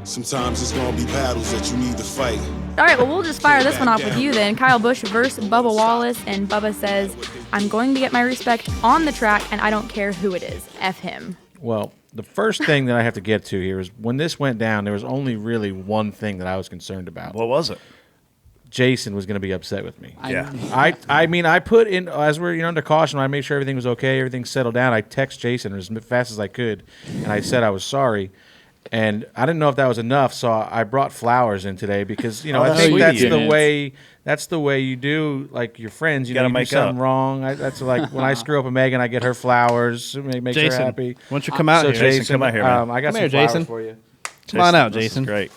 Sometimes it's gonna be battles that you need to fight. All right, well, we'll just fire this one off with you then. Kyle Busch versus Bubba Wallace, and Bubba says, I'm going to get my respect on the track, and I don't care who it is. F him. Well, the first thing that I have to get to here is when this went down, there was only really one thing that I was concerned about. What was it? Jason was going to be upset with me. Yeah. I mean, I put in, as we're under caution, I made sure everything was okay, everything settled down. I text Jason as fast as I could, and I said I was sorry. And I didn't know if that was enough, so I brought flowers in today because, I think that's the way you do, like, your friends. You do something wrong. That's like when I screw up a Megan, I get her flowers, make her happy. Why don't you come out here? Jason, come out here, man. I got come some flowers for you. Come on out, Jason. Great.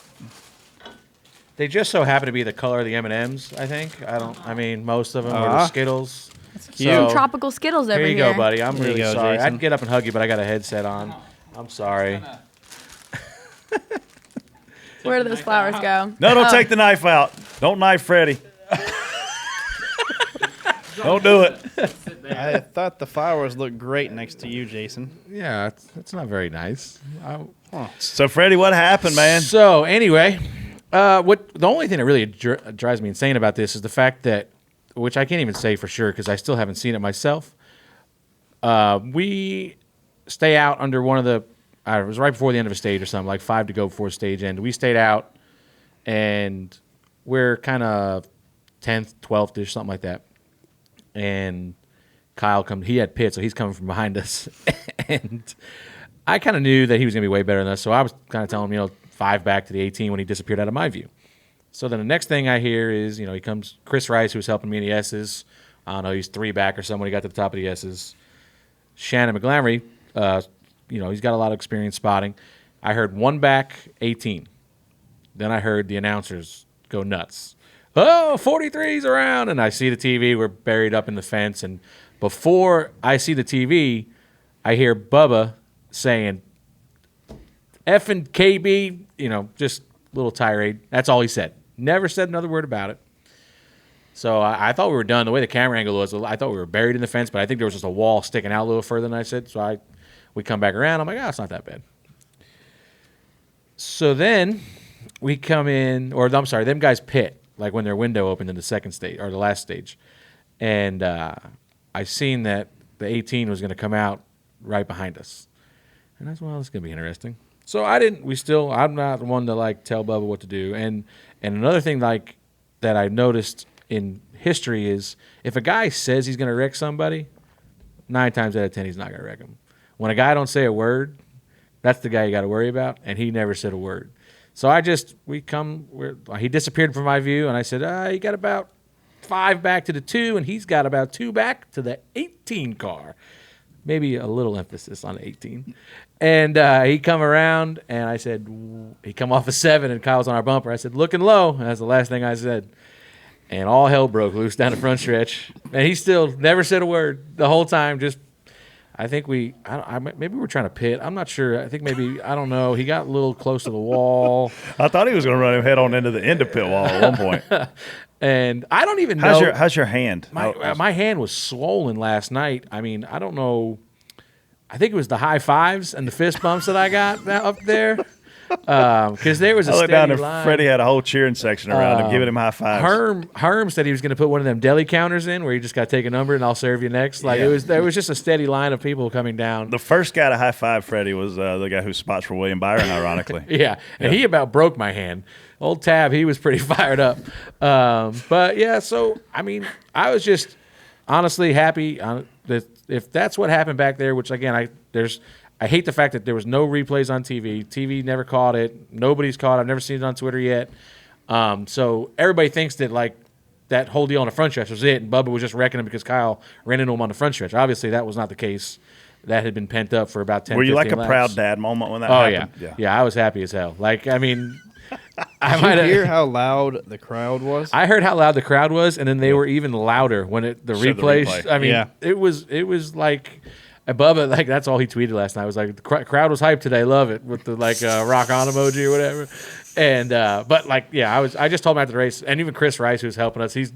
They just so happen to be the color of the M&Ms, I think. I mean, most of them are the Skittles. Some tropical Skittles over here. Here you go, buddy. I'm really sorry. Jason. I'd get up and hug you, but I got a headset on. I'm sorry. Where do those flowers go? No, don't take the knife out. Don't knife Freddie. Don't do it. I thought the flowers looked great next to you, Jason. Yeah, it's not very nice. So, Freddie, what happened, man? So, anyway, the only thing that really drives me insane about this is the fact that, which I can't even say for sure because I still haven't seen it myself, we stay out under one of the, it was right before the end of a stage or something, like 5 to go before stage end. We stayed out, and we're kind of 10th, 12th-ish, something like that. And Kyle he had pit, so he's coming from behind us. And I kind of knew that he was going to be way better than us, so I was kind of telling him, 5 back to the 18 when he disappeared out of my view. So then the next thing I hear is, he comes, Chris Rice, who was helping me in the S's. I don't know, he's 3 back or something when he got to the top of the S's. Shannon McGlamory, he's got a lot of experience spotting. I heard 1 back, 18. Then I heard the announcers go nuts. Oh, 43's around. And I see the TV. We're buried up in the fence. And before I see the TV, I hear Bubba saying, effing KB, just a little tirade. That's all he said. Never said another word about it. So I thought we were done. The way the camera angle was, I thought we were buried in the fence, but I think there was just a wall sticking out a little further than I said. So we come back around. I'm like, it's not that bad. So then we come in, them guys pit, like when their window opened in the second stage, or the last stage. And I seen that the 18 was going to come out right behind us. And that's, it's going to be interesting. So I'm not the one to, tell Bubba what to do. And another thing, that I noticed in history is if a guy says he's going to wreck somebody, 9 times out of 10 he's not going to wreck him. When a guy don't say a word, that's the guy you got to worry about, and he never said a word. So he disappeared from my view, and I said, he got about 5 back to the 2, and he's got about 2 back to the 18 car. Maybe a little emphasis on 18. And he come around, and I said, he come off a 7, and Kyle's on our bumper. I said, looking low. And that's the last thing I said. And all hell broke loose down the front stretch. And he still never said a word the whole time. I think maybe we were trying to pit. I'm not sure. I think maybe, I don't know. He got a little close to the wall. I thought he was going to run him head on into the end of pit wall at one point. And I don't even know. How's your hand? My hand was swollen last night. I mean, I don't know. I think it was the high fives and the fist bumps that I got up there. Because there was a steady line. Freddie had a whole cheering section around him, giving him high fives. Herm said he was going to put one of them deli counters in where you just got to take a number and I'll serve you next. There was just a steady line of people coming down. The first guy to high five Freddie was the guy who spots for William Byron, ironically. Yeah, and he about broke my hand. Old Tab, he was pretty fired up. But yeah, so I mean, I was just honestly happy that if that's what happened back there, which again, I hate the fact that there was no replays on TV. TV never caught it. Nobody's caught it. I've never seen it on Twitter yet. So everybody thinks that that whole deal on the front stretch was it, and Bubba was just wrecking him because Kyle ran into him on the front stretch. Obviously, that was not the case. That had been pent up for about 10, 15 laps. Were you like a proud dad moment when that happened? Yeah, I was happy as hell. Did you hear how loud the crowd was? I heard how loud the crowd was, and then they were even louder when the replay. I mean, it was like Bubba, that's all he tweeted last night. Was like the crowd was hyped today, love it, with the rock on emoji or whatever. And I just told him after the race, and even Chris Rice, who's helping us, he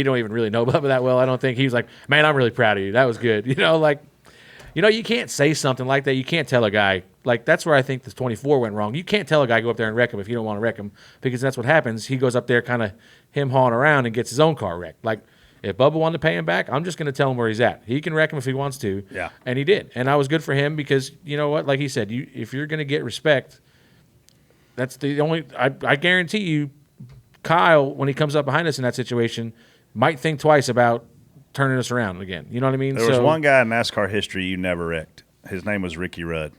don't even really know Bubba that well. I don't think. He was like, man, I'm really proud of you. That was good. You can't say something like that. You can't tell a guy Like, that's where I think the 24 went wrong. You can't tell a guy go up there and wreck him if you don't want to wreck him, because that's what happens. He goes up there kind of him hawing around and gets his own car wrecked. Like, if Bubba wanted to pay him back, I'm just going to tell him where he's at. He can wreck him if he wants to. Yeah. And he did. And I was good for him because, you know what? Like he said, if you're going to get respect, that's the only – I guarantee you Kyle, when he comes up behind us in that situation, might think twice about turning us around again. You know what I mean? There was one guy in NASCAR history you never wrecked. His name was Ricky Rudd.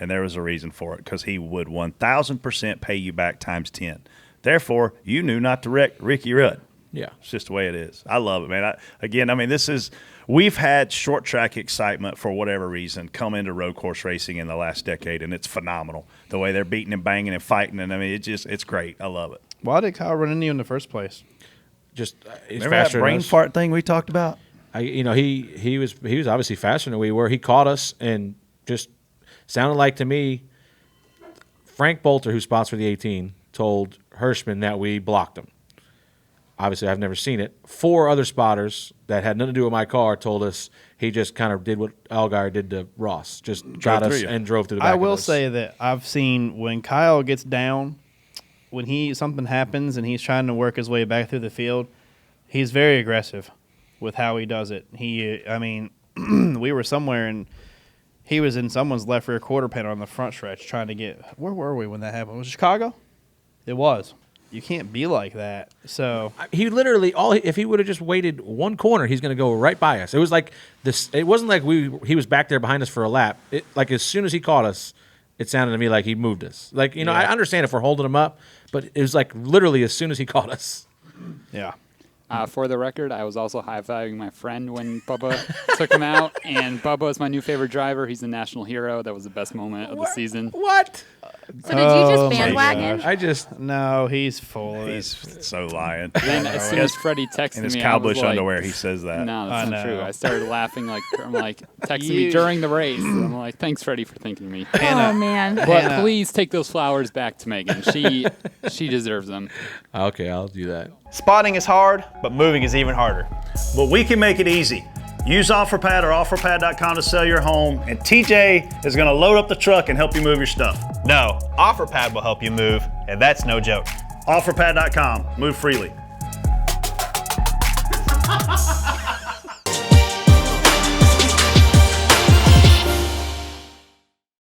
And there was a reason for it, because he would 1,000% pay you back times 10. Therefore, you knew not to wreck Ricky Rudd. Yeah. It's just the way it is. I love it, man. We've had short track excitement for whatever reason come into road course racing in the last decade, and it's phenomenal. The way they're beating and banging and fighting, and it's great. I love it. Why did Kyle run into you in the first place? Just he's Remember faster that brain than us. fart thing we talked about? He was obviously faster than we were. He caught us and just sounded like to me. Frank Bolter, who spots for the 18, told Hirschman that we blocked him. Obviously, I've never seen it. 4 other spotters that had nothing to do with my car told us he just kind of did what Allgaier did to Ross, just got us and drove to the back. I will of us. say that I've seen when Kyle gets down, when something happens and he's trying to work his way back through the field, he's very aggressive with how he does it. We were somewhere and he was in someone's left rear quarter panel on the front stretch trying to get – where were we when that happened? Was it Chicago? It was. You can't be like that. So he literally if he would have just waited one corner, he's going to go right by us. It was like this. It wasn't like he was back there behind us for a lap. Like as soon as he caught us, it sounded to me like he moved us. Like I understand if we're holding him up, but it was like literally as soon as he caught us. yeah. For the record, I was also high-fiving my friend when Bubba took him out, and Bubba is my new favorite driver. He's the national hero. That was the best moment of the season. What? So did you just bandwagon? No, he's full of He's so lying. Then as soon as Freddie texted In his me, Kyle I was Busch like, underwear, he says that. No, that's not true. I started laughing texting You- me during the race. I'm like, thanks, Freddie, for thinking of me. Oh, man. But please take those flowers back to Megan. She deserves them. Okay, I'll do that. Spotting is hard, but moving is even harder. But we can make it easy. Use OfferPad or OfferPad.com to sell your home, and TJ is going to load up the truck and help you move your stuff. No, OfferPad will help you move, and that's no joke. OfferPad.com. Move freely.